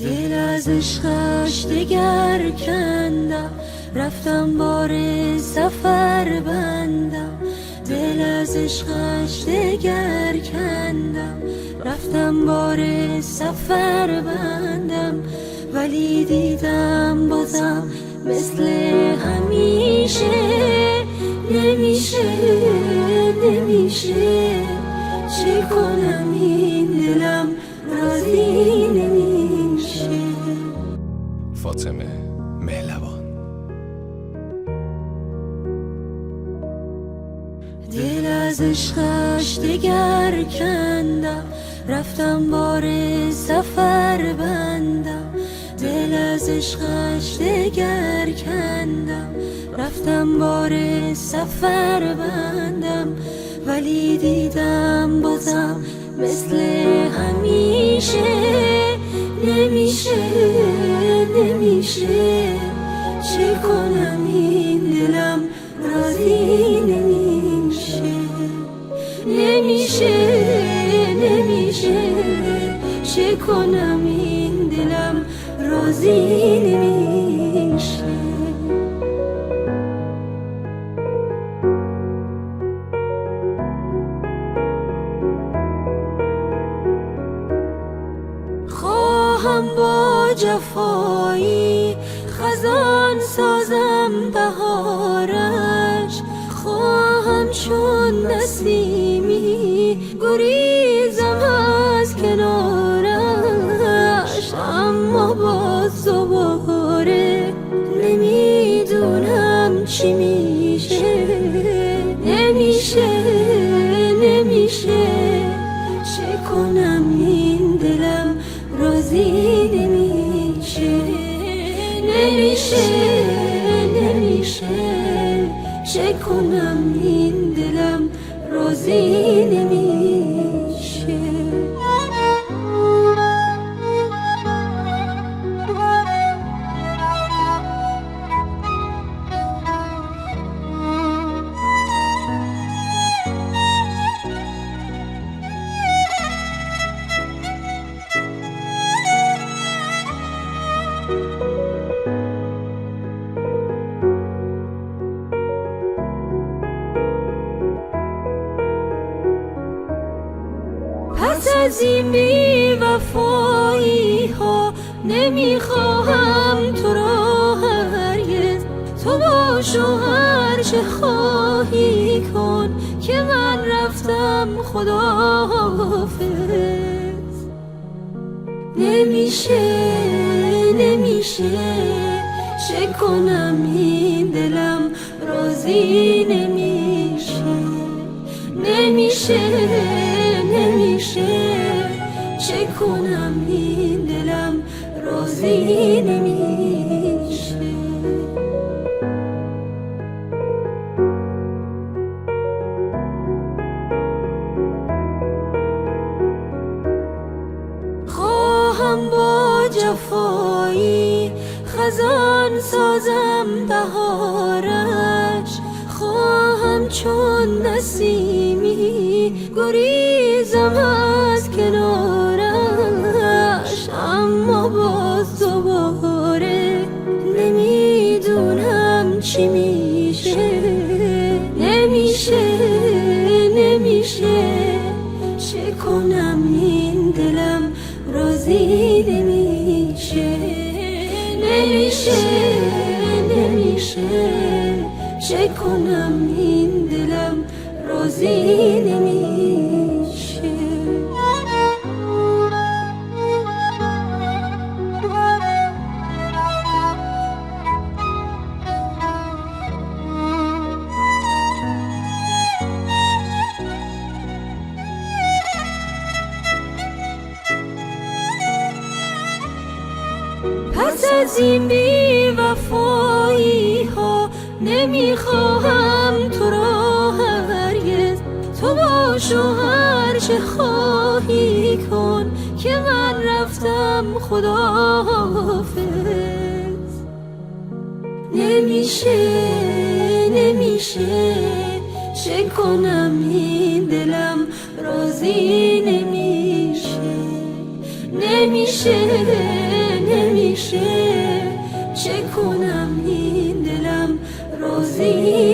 دل از عشقش دگر کندم، رفتم بار سفر بندم. دل از عشقش دگر کندم، رفتم بار سفر بندم. ولی دیدم بازم مثل همیشه، نمیشه نمیشه. چه کنم این دلم راضی نمیشه. فاطمه مهلوان. دل از عشقش دگر کندم، رفتم بار سفر بندم. دل از عشقش دگر کندم، رفتم بار سفر بندم. ولی دیدم بازم مثل همیشه، نمیشه نمیشه. چه کنم این دلم راضی نمیشه. نمیشه نمیشه. چه کنم این دلم راضی نمیشه. خواهم با جفایی خزان سازم بهارش. خواهم چون نسیمی گریزم از کنارش. اما باز دوباره نمیدونم چی میشه. نمیشه نمیشه. چه کنم این دلم راضی نمیشه. نمیشه نمیشه. چه کنم این دلم راضی نمیشه. پس از این بی وفایی ها نمیخواهم تو را هرگز. تو باش و هر چه خواهی کن که من رفتم خداحافظ. نمیشه نمیشه. چه کنم این دلم راضی نمیشه. نمیشه نمیشه. چه کنم این دلم راضی نمیشه. خواهم با جفایی خزان سازم بهارش. خواهم چون نسیمی گریزم از کنارش. اما باز دوباره نمیدونم چی میشه. نمیشه نمیشه. چه کنم این دلم راضی نمیشه. نمیشه نمیشه. چه کنم این دلم راضی نمیشه. پس از این بی وفایی ها نمیخواهم تو را هرگز. تو باش و هر چه خواهی کن که من رفتم خداحافظ. نمیشه نمیشه. چه کنم این دلم راضی نمیشه. نمیشه نمیشه چه کنم این دلم راضی